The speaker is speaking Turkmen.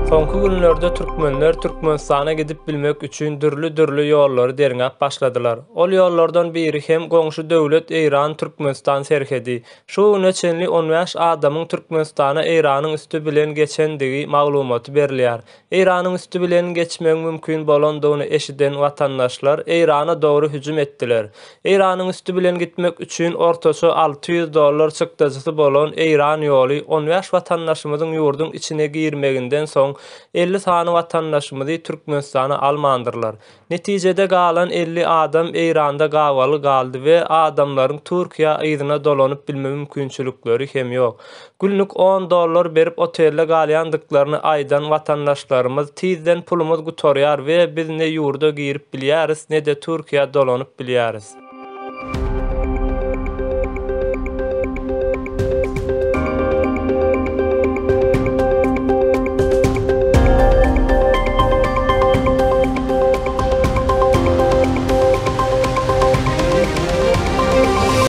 Soňky günlerde türkmenler Türkmenistana gidip bilmek üçin dürlü ýollary derňäp başladylar. Ol ýollardan biri hem goňşy döwlet Eýran Türkmenistan serhedi. Şu neçenli 15 adamyň Türkmenistana Eýranyň üstü bilen geçendigi maglumaty berilýär. Eýranyň üstü bilen geçmek mümkin bolandygyny eşiden watandaşlar Eýrana dogry hüjüm etdiler. Eýranyň üstü bilen gitmek üçin ortaçy $600 çykdyjy bolan Eýran ýoly 15 watandaşymyzyň ýurdun içine girmeginden soň 50 sany watandaşymyzy Türkmenistana almandyrlar. Netijede galan 50 adam Eýranda gawaly galdy we adamlaryň Türkiýe ýygyna dolanyp bilme mümkinçilikleri hem ýok. Günlük $10 berip otelde galýandyklaryny aýdan watandaşlarymyz tizden pulumyz gutarýar we biz ne ýurda girip bilýäris, ne de Türkiýe dolanyp bilýäris.